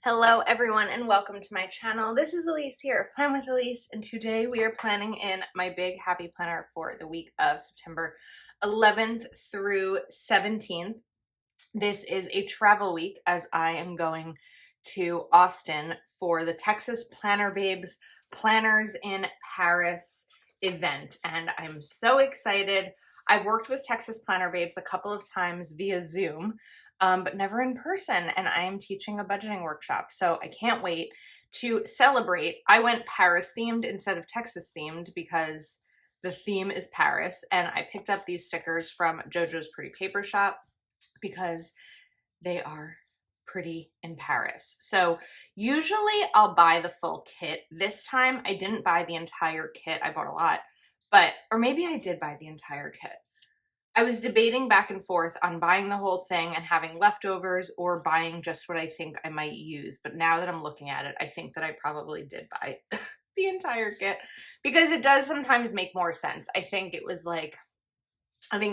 Hello everyone and welcome to my channel. This is Elise here of Plan with Elise, and today we are planning in my big happy planner for the week of September 11th through 17th. This is a travel week as I am going to Austin for the Texas Planner Babes Planners in Paris event, and I'm so excited. I've worked with Texas Planner Babes a couple of times via Zoom, but never in person, and I am teaching a budgeting workshop, so I can't wait to celebrate. I went Paris themed instead of Texas themed because the theme is Paris, and I picked up these stickers from JoJo's Pretty Paper Shop because they are pretty in Paris. So usually I'll buy the full kit. This time I didn't buy the entire kit. I bought a lot, or maybe I did buy the entire kit. I was debating back and forth on buying the whole thing and having leftovers or buying just what I think I might use. But now that I'm looking at it, I think that I probably did buy the entire kit because it does sometimes make more sense. I think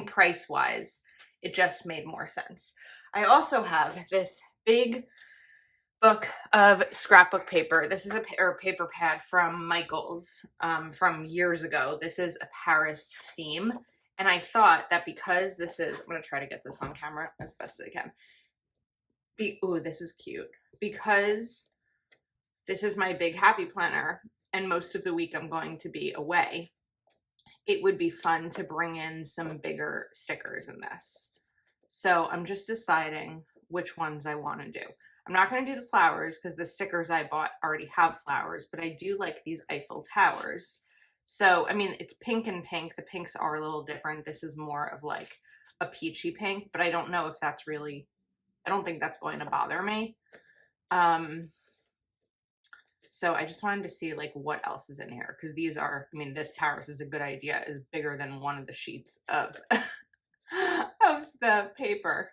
price-wise, it just made more sense. I also have this big book of scrapbook paper. This is a paper pad from Michael's from years ago. This is a Paris theme. And I thought that because this is, I'm going to try to get this on camera as best as I can. Ooh, this is cute. Because this is my big happy planner and most of the week I'm going to be away, it would be fun to bring in some bigger stickers in this. So I'm just deciding which ones I want to do. I'm not going to do the flowers because the stickers I bought already have flowers, but I do like these Eiffel Towers. So, I mean, it's pink and pink. The pinks are a little different. This is more of like a peachy pink, but I don't know if that's really, I don't think that's going to bother me. So I just wanted to see like what else is in here because these are, I mean, this Paris is a good idea, is bigger than one of the sheets of, of the paper.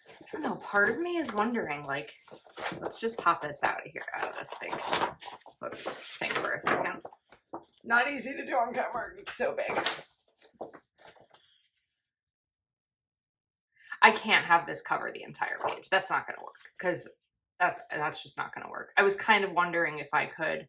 I don't know, part of me is wondering, like, let's just pop this out of this big thing for a second. Not easy to do on camera, it's so big. I can't have this cover the entire page. That's not gonna work, because that's just not gonna work. I was kind of wondering if I could,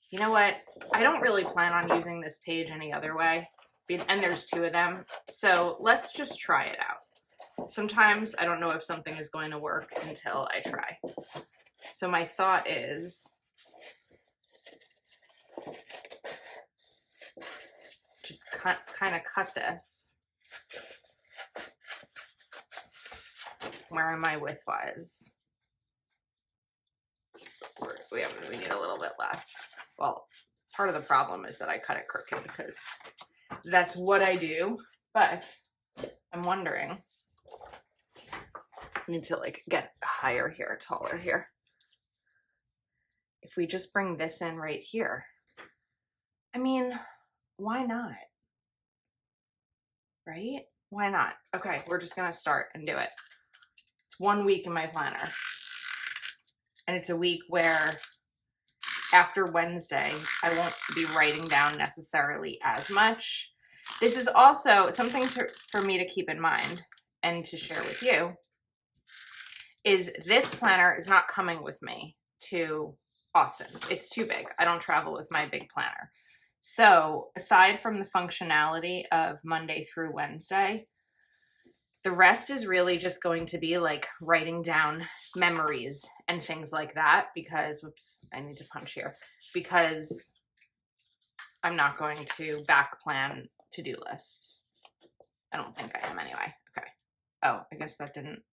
you know what? I don't really plan on using this page any other way, and there's two of them, so let's just try it out. Sometimes I don't know if something is going to work until I try. So my thought is to kind of cut this. Where am I width-wise? We need a little bit less. Well, part of the problem is that I cut it crooked because that's what I do, but I'm wondering, I need to like get higher here, taller here. If we just bring this in right here, I mean, why not? Right? Why not? Okay, we're just gonna start and do it. It's 1 week in my planner. And it's a week where after Wednesday, I won't be writing down necessarily as much. This is also something for me to keep in mind and to share with you, is this planner is not coming with me to Austin. It's too big. I don't travel with my big planner. So aside from the functionality of Monday through Wednesday, the rest is really just going to be like writing down memories and things like that because, whoops, I need to punch here, because I'm not going to back plan to-do lists. I don't think I am anyway. Okay. Oh, I guess that didn't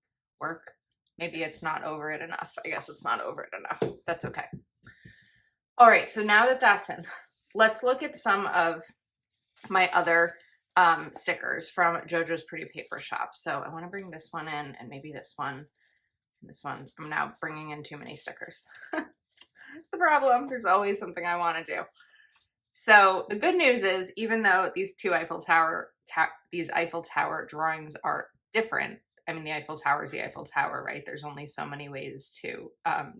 work. Maybe it's not over it enough. I guess it's not over it enough. That's okay. All right, so now that that's in, let's look at some of my other stickers from JoJo's Pretty Paper Shop. So I want to bring this one in and maybe this one and this one. I'm now bringing in too many stickers. That's the problem. There's always something I want to do. So the good news is, even though these two Eiffel Tower drawings are different, I mean, the Eiffel Tower is the Eiffel Tower, right? There's only so many ways to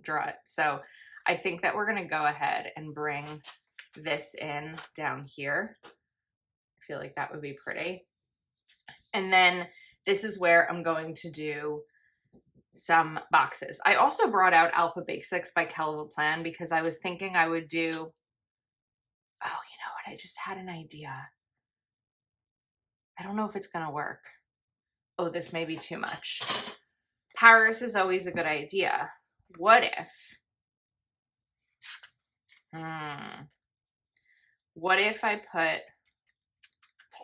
draw it. So I think that we're going to go ahead and bring this in down here. I feel like that would be pretty. And then this is where I'm going to do some boxes. I also brought out Alpha Basics by Kelva Plan because I was thinking I would do, oh, you know what? I just had an idea. I don't know if it's going to work. Oh, this may be too much. Paris is always a good idea. What if, what if I put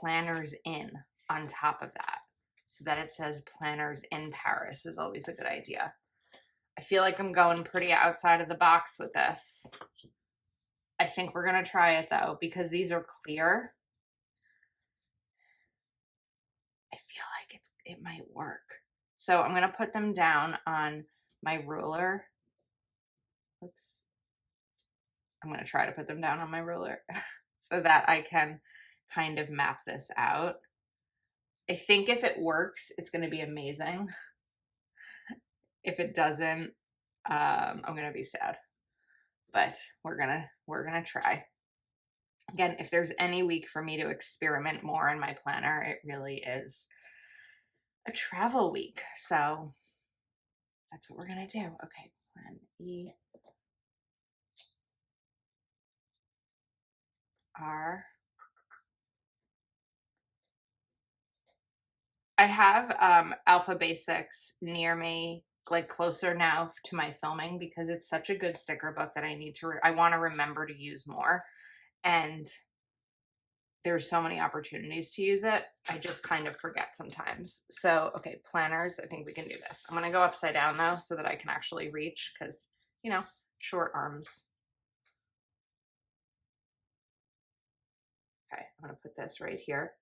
planners in on top of that so that it says planners in Paris is always a good idea. I feel like I'm going pretty outside of the box with this. I think we're going to try it though, because these are clear. I feel like it might work. So I'm going to put them down on my ruler. Oops. I'm going to try to put them down on my ruler so that I can kind of map this out. I think if it works, it's going to be amazing. If it doesn't, I'm going to be sad, but we're going to try. Again, if there's any week for me to experiment more in my planner, it really is a travel week. So that's what we're going to do. Okay. Plan E. R. I have Alpha Basics near me, like closer now to my filming, because it's such a good sticker book that I want to remember to use more. And there's so many opportunities to use it. I just kind of forget sometimes. So, okay, planners, I think we can do this. I'm going to go upside down though, so that I can actually reach, because, you know, short arms. Okay, I'm going to put this right here.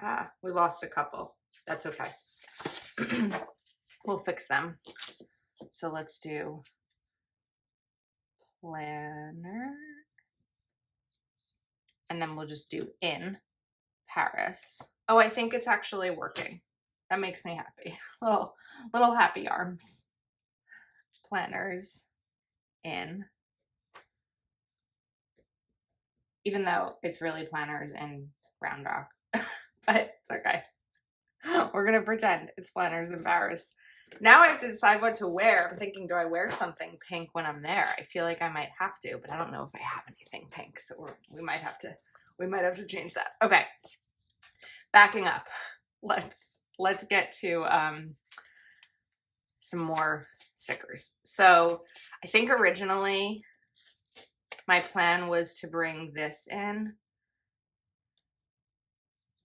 Ah, we lost a couple. That's okay. We'll fix them. So let's do planner. And then we'll just do in Paris. Oh, I think it's actually working. That makes me happy. Little happy arms. Planners in. Even though it's really planners in Round Rock. But it's okay. We're going to pretend it's planners in Paris. Now I have to decide what to wear. I'm thinking, do I wear something pink when I'm there? I feel like I might have to, but I don't know if I have anything pink. So we might have to change that. Okay. Backing up. Let's get to some more stickers. So I think originally my plan was to bring this in,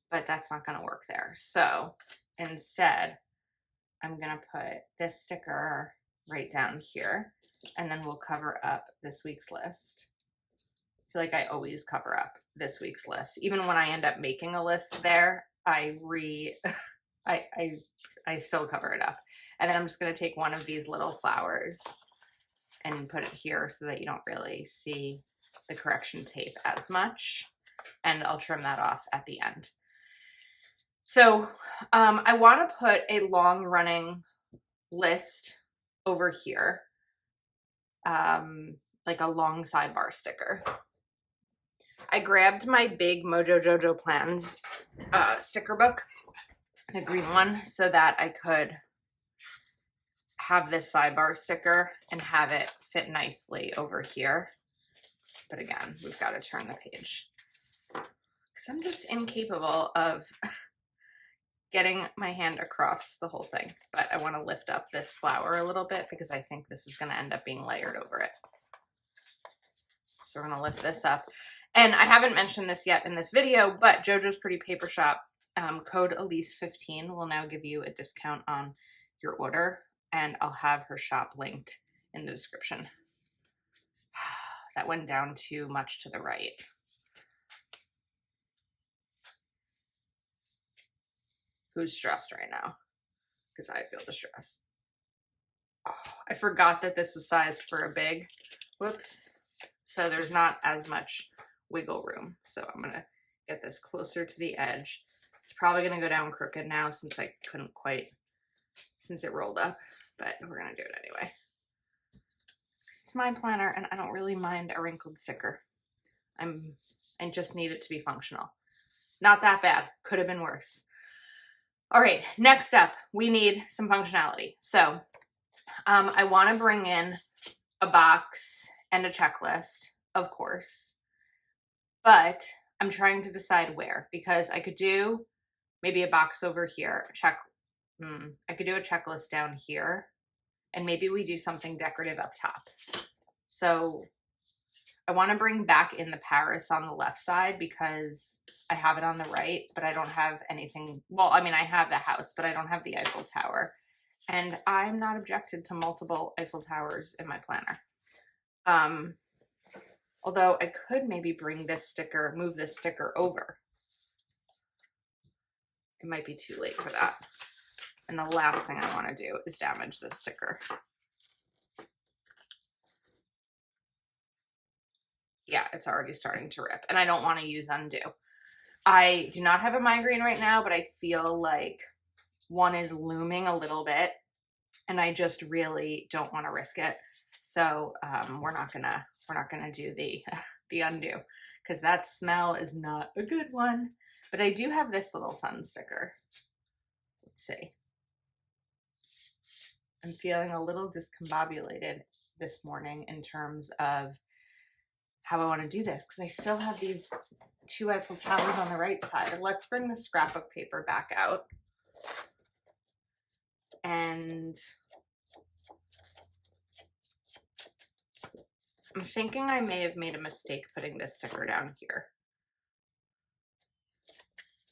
but that's not going to work there. So instead, I'm going to put this sticker right down here, and then we'll cover up this week's list. I feel like I always cover up this week's list. Even when I end up making a list there, I still cover it up. And then I'm just going to take one of these little flowers and put it here so that you don't really see the correction tape as much. And I'll trim that off at the end. So I want to put a long running list over here, like a long sidebar sticker. I grabbed my big Mojo Jojo Plans sticker book, the green one, so that I could have this sidebar sticker and have it fit nicely over here. But again, we've got to turn the page because I'm just incapable of getting my hand across the whole thing. But I want to lift up this flower a little bit because I think this is going to end up being layered over it. So we're going to lift this up. And I haven't mentioned this yet in this video, but JoJo's Pretty Paper Shop, code Elise15 will now give you a discount on your order. And I'll have her shop linked in the description. That went down too much to the right. Who's stressed right now? Because I feel the stress. Oh, I forgot that this is sized for a big. Whoops. So there's not as much wiggle room. So I'm going to get this closer to the edge. It's probably going to go down crooked now since I couldn't quite, since it rolled up. But we're going to do it anyway. It's my planner and I don't really mind a wrinkled sticker. I just need it to be functional. Not that bad. Could have been worse. All right, next up, we need some functionality. So I want to bring in a box and a checklist, of course, but I'm trying to decide where, because I could do maybe a box over here, I could do a checklist down here, and maybe we do something decorative up top. So I want to bring back in the Paris on the left side because I have it on the right, but I don't have anything. Well, I mean, I have the house, but I don't have the Eiffel Tower. And I'm not objected to multiple Eiffel Towers in my planner. Although I could maybe bring this sticker, move this sticker over. It might be too late for that. And the last thing I want to do is damage this sticker. Yeah, it's already starting to rip, and I don't want to use undo. I do not have a migraine right now, but I feel like one is looming a little bit, and I just really don't want to risk it. So we're not gonna do the undo, because that smell is not a good one. But I do have this little fun sticker. Let's see. I'm feeling a little discombobulated this morning in terms of how I want to do this, because I still have these 2 Eiffel Towers on the right side. Let's bring the scrapbook paper back out. And I'm thinking I may have made a mistake putting this sticker down here.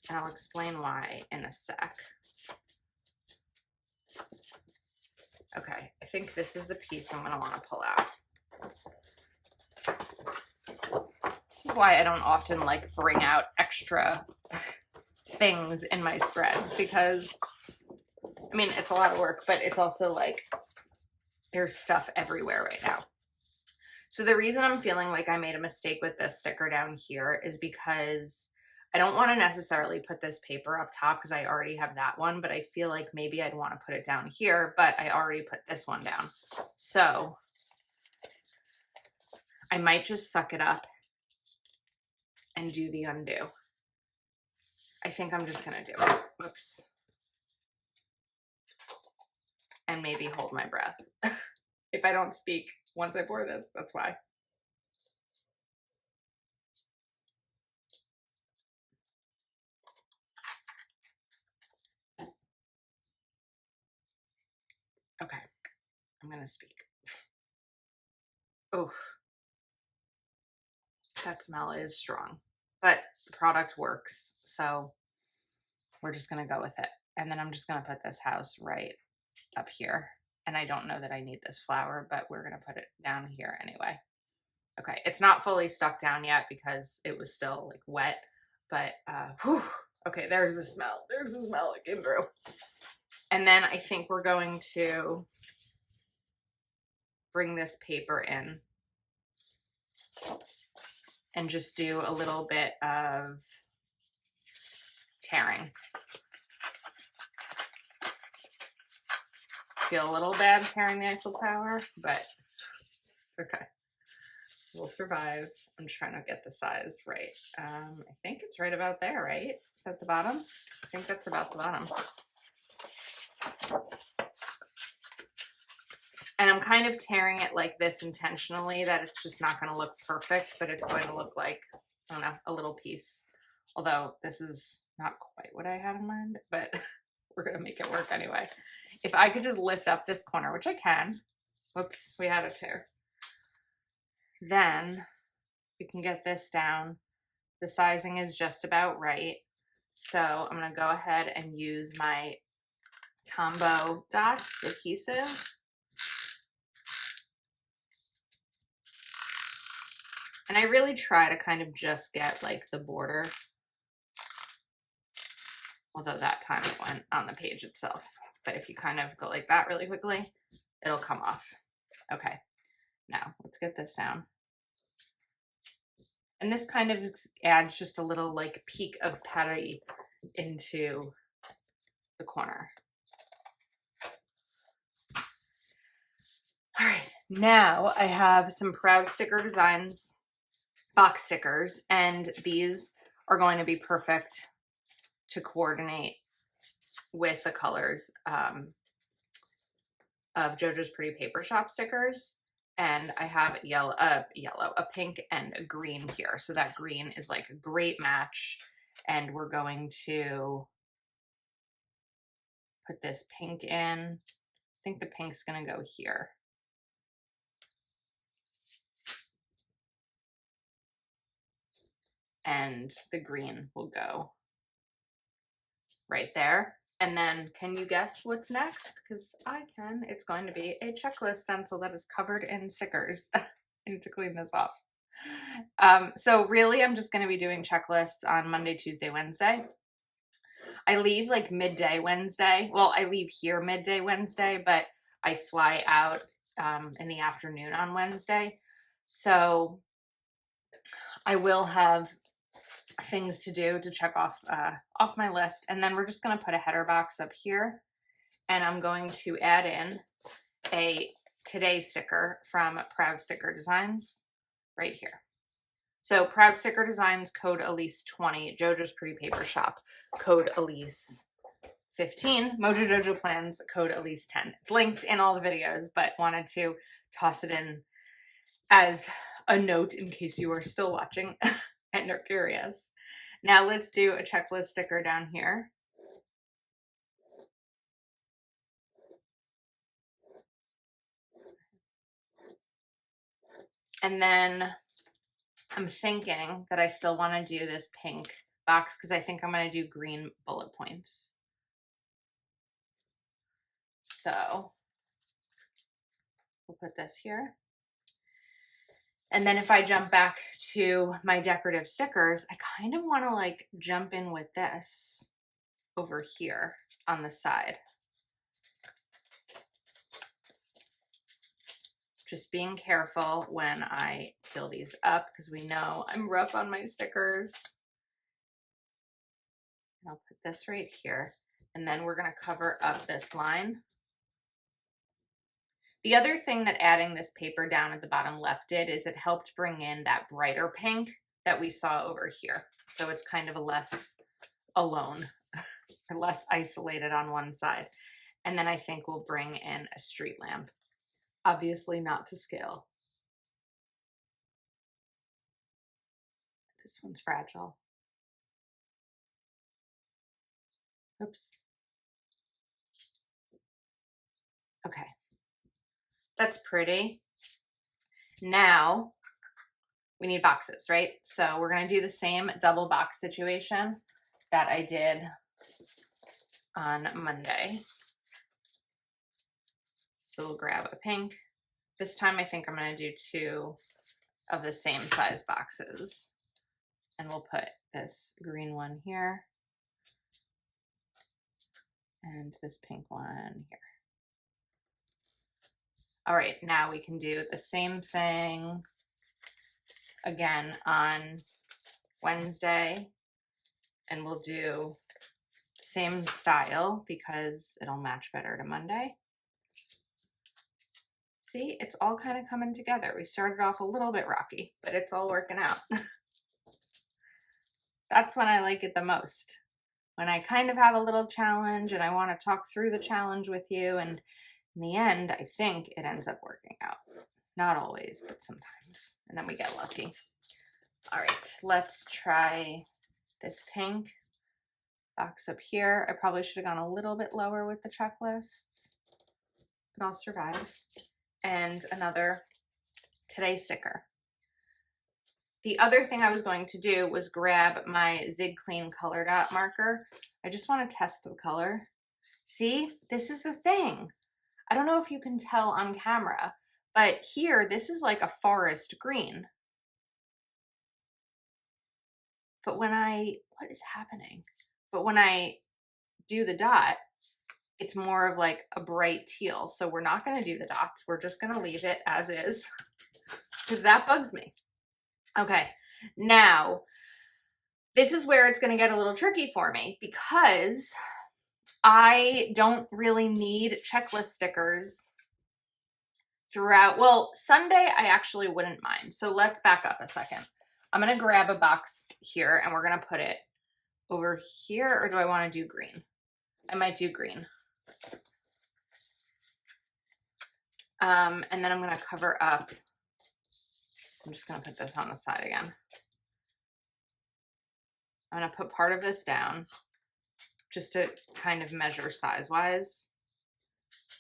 And I'll explain why in a sec. Okay, I think this is the piece I'm gonna wanna pull out. This is why I don't often like bring out extra things in my spreads, because I mean, it's a lot of work, but it's also like there's stuff everywhere right now. So the reason I'm feeling like I made a mistake with this sticker down here is because I don't want to necessarily put this paper up top because I already have that one, but I feel like maybe I'd want to put it down here, but I already put this one down. So I might just suck it up and do the undo. I think I'm just going to do it. Whoops. And maybe hold my breath. If I don't speak once I pour this, that's why. Okay, I'm going to speak. Oh, that smell is strong, but the product works. So we're just going to go with it. And then I'm just going to put this house right up here. And I don't know that I need this flower, but we're going to put it down here anyway. Okay, it's not fully stuck down yet because it was still like wet, but whew, okay, there's the smell. There's the smell it came through. And then I think we're going to bring this paper in and just do a little bit of tearing. Feel a little bad tearing the Eiffel Tower, but it's okay. We'll survive. I'm trying to get the size right. I think it's right about there, right? Is that the bottom? I think that's about the bottom. And I'm kind of tearing it like this intentionally, that it's just not going to look perfect, but it's going to look like, I don't know, a little piece. Although this is not quite what I had in mind, but we're going to make it work anyway. If I could just lift up this corner, which I can. Whoops, we had a tear. Then we can get this down. The sizing is just about right. So I'm going to go ahead and use my Tombow Dots adhesive. And I really try to kind of just get like the border. Although that time it went on the page itself. But if you kind of go like that really quickly, it'll come off. Okay, now let's get this down. And this kind of adds just a little like peak of Paris into the corner. All right, now I have some Proud Sticker Designs box stickers, and these are going to be perfect to coordinate with the colors of JoJo's Pretty Paper Shop stickers. And I have a pink and a green here. So that green is like a great match. And we're going to put this pink in. I think the pink's gonna go here. And the green will go right there. And then can you guess what's next? Because I can. It's going to be a checklist stencil that is covered in stickers. I need to clean this off. So really I'm just going to be doing checklists on Monday, Tuesday, Wednesday. I leave like midday Wednesday. Well, I leave here midday Wednesday, but I fly out in the afternoon on Wednesday. So I will have things to do to check off my list. And then we're just going to put a header box up here. And I'm going to add in a today sticker from Proud Sticker Designs right here. So Proud Sticker Designs, code Elise20, JoJo's Pretty Paper Shop, code Elise15, Mojo Jojo Plans, code Elise10. It's linked in all the videos, but wanted to toss it in as a note in case you are still watching and are curious. Now let's do a checklist sticker down here. And then I'm thinking that I still want to do this pink box because I think I'm going to do green bullet points. So we'll put this here. And then if I jump back to my decorative stickers, I kind of want to like jump in with this over here on the side. Just being careful when I fill these up because we know I'm rough on my stickers. And I'll put this right here. And then we're going to cover up this line. The other thing that adding this paper down at the bottom left did is it helped bring in that brighter pink that we saw over here. So it's kind of a less alone, or less isolated on one side. And then I think we'll bring in a street lamp. Obviously not to scale. This one's fragile. Oops. Okay. That's pretty. Now we need boxes, right? So we're going to do the same double box situation that I did on Monday. So we'll grab a pink. This time I think I'm going to do 2 of the same size boxes. And we'll put this green one here. And this pink one here. All right, now we can do the same thing again on Wednesday. And we'll do the same style because it'll match better to Monday. See, it's all kind of coming together. We started off a little bit rocky, but it's all working out. That's when I like it the most. When I kind of have a little challenge and I want to talk through the challenge with you, and in the end, I think it ends up working out. Not always, but sometimes. And then we get lucky. All right, let's try this pink box up here. I probably should have gone a little bit lower with the checklists, but I'll survive. And another today sticker. The other thing I was going to do was grab my Zig Clean color dot marker. I just want to test the color. See, this is the thing. I don't know if you can tell on camera, but here, this is like a forest green. But when what is happening? But when I do the dot, it's more of like a bright teal. So we're not going to do the dots. We're just going to leave it as is because that bugs me. Okay, now this is where it's going to get a little tricky for me because I don't really need checklist stickers throughout. Well, Sunday I actually wouldn't mind. So let's back up a second. I'm going to grab a box here and we're going to put it over here, or do I want to do green? I might do green. And then I'm gonna cover up. I'm just gonna put this on the side again. I'm gonna put part of this down just to kind of measure size-wise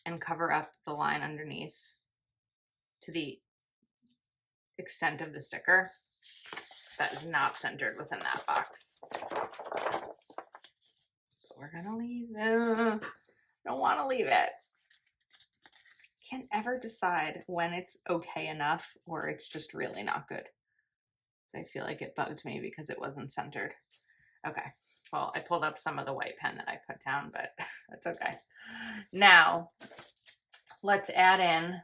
and cover up the line underneath to the extent of the sticker that is not centered within that box. But we're gonna leave it. I don't want to leave it. Can't ever decide when it's okay enough or it's just really not good. I feel like it bugged me because it wasn't centered. Okay, well, I pulled up some of the white pen that I put down, but that's okay. Now, let's add in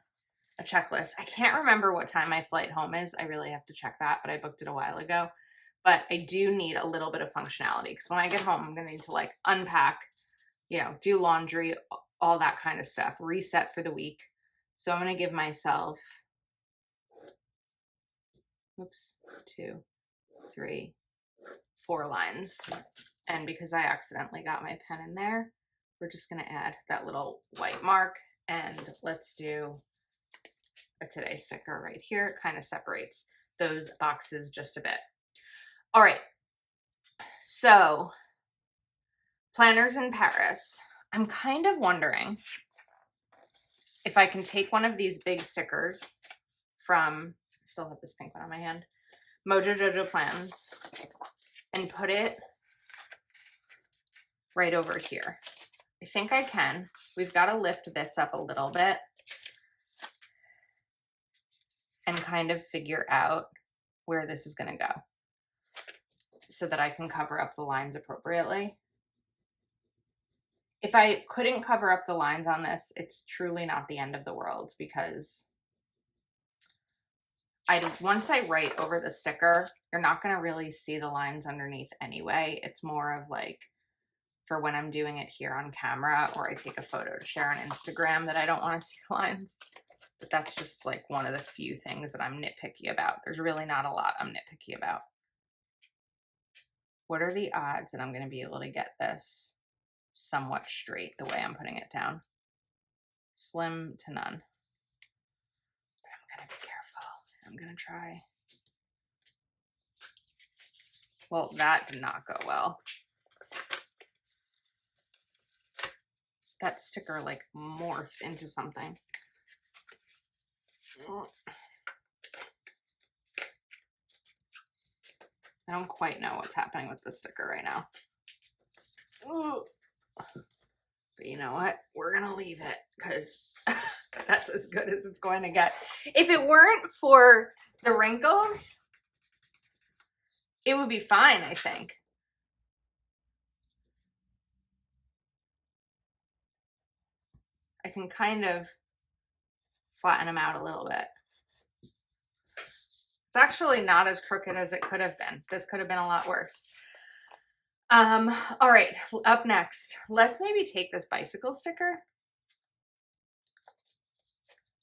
a checklist. I can't remember what time my flight home is. I really have to check that, but I booked it a while ago. But I do need a little bit of functionality because when I get home, I'm gonna need to like unpack, you know, do laundry, all that kind of stuff, reset for the week. So I'm gonna give myself, oops, 2, 3, 4 lines. And because I accidentally got my pen in there, we're just gonna add that little white mark, and let's do a today sticker right here. It kind of separates those boxes just a bit. All right, so planners in Paris. I'm kind of wondering if I can take one of these big stickers from, I still have this pink one on my hand, Mojo Jojo Plans, and put it right over here. I think I can. We've got to lift this up a little bit and kind of figure out where this is going to go so that I can cover up the lines appropriately. If I couldn't cover up the lines on this, it's truly not the end of the world because once I write over the sticker, you're not going to really see the lines underneath anyway. It's more of like for when I'm doing it here on camera or I take a photo to share on Instagram that I don't want to see lines. But that's just like one of the few things that I'm nitpicky about. There's really not a lot I'm nitpicky about. What are the odds that I'm going to be able to get this somewhat straight the way I'm putting it down? Slim to none. But I'm going to be careful. I'm going to try. Well, that did not go well. That sticker like morphed into something. I don't quite know what's happening with the sticker right now. But you know what? We're gonna leave it because that's as good as it's going to get. If it weren't for the wrinkles, it would be fine, I think. I can kind of flatten them out a little bit. It's actually not as crooked as it could have been. This could have been a lot worse. All right, up next, let's maybe take this bicycle sticker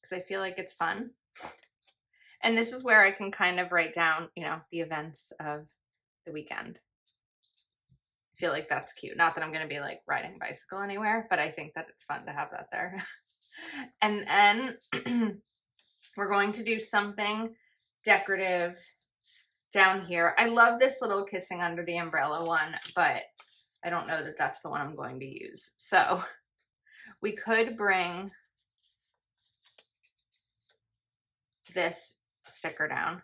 because I feel like it's fun. And this is where I can kind of write down, you know, the events of the weekend. I feel like that's cute. Not that I'm going to be like riding a bicycle anywhere, but I think that it's fun to have that there. And then we're going to do something decorative down here. I love this little kissing under the umbrella one, but I don't know that that's the one I'm going to use. So we could bring this sticker down.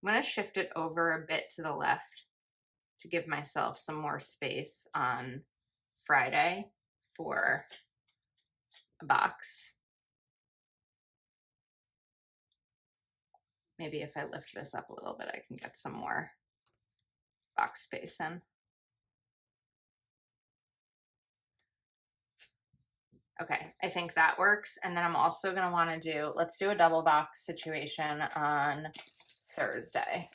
I'm going to shift it over a bit to the left to give myself some more space on Friday for a box. Maybe if I lift this up a little bit, I can get some more box space in. Okay, I think that works. And then I'm also gonna wanna do, let's do a double box situation on Thursday.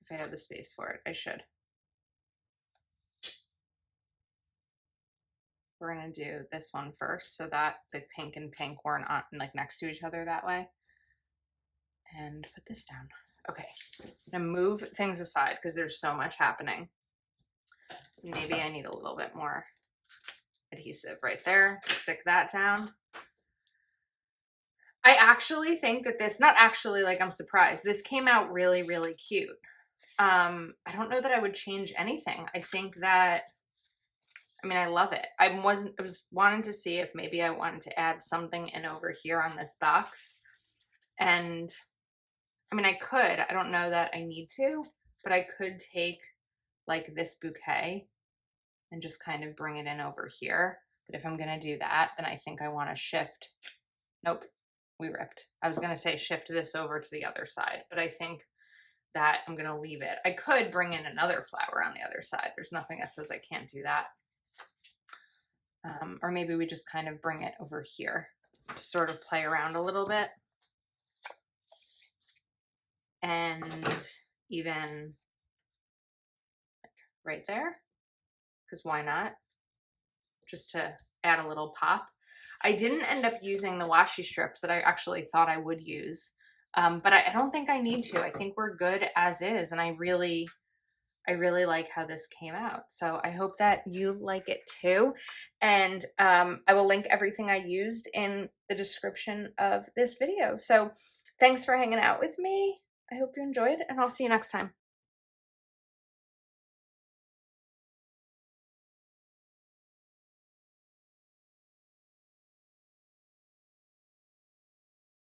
If I have the space for it, I should. We're gonna do this one first so that the pink and pink weren't on, like next to each other that way. And and put this down. Okay, I'm gonna move things aside because there's so much happening. Maybe I need a little bit more adhesive right there to stick that down. I actually think that this, not actually, like, I'm surprised. This came out really, really cute. I don't know that I would change anything. I think that, I mean, I love it. I was wanting to see if maybe I wanted to add something in over here on this box. And I mean, I could, I don't know that I need to, but I could take like this bouquet and just kind of bring it in over here. But if I'm going to do that, then I think I want to shift. Nope, we ripped. I was going to say shift this over to the other side, but I think that I'm going to leave it. I could bring in another flower on the other side. There's nothing that says I can't do that. Or maybe we just kind of bring it over here to sort of play around a little bit. And even right there, because why not? Just to add a little pop. I didn't end up using the washi strips that I actually thought I would use, but I don't think I need to. I think we're good as is, and I really like how this came out. So I hope that you like it too. And I will link everything I used in the description of this video. So thanks for hanging out with me. I hope you enjoyed, and I'll see you next time.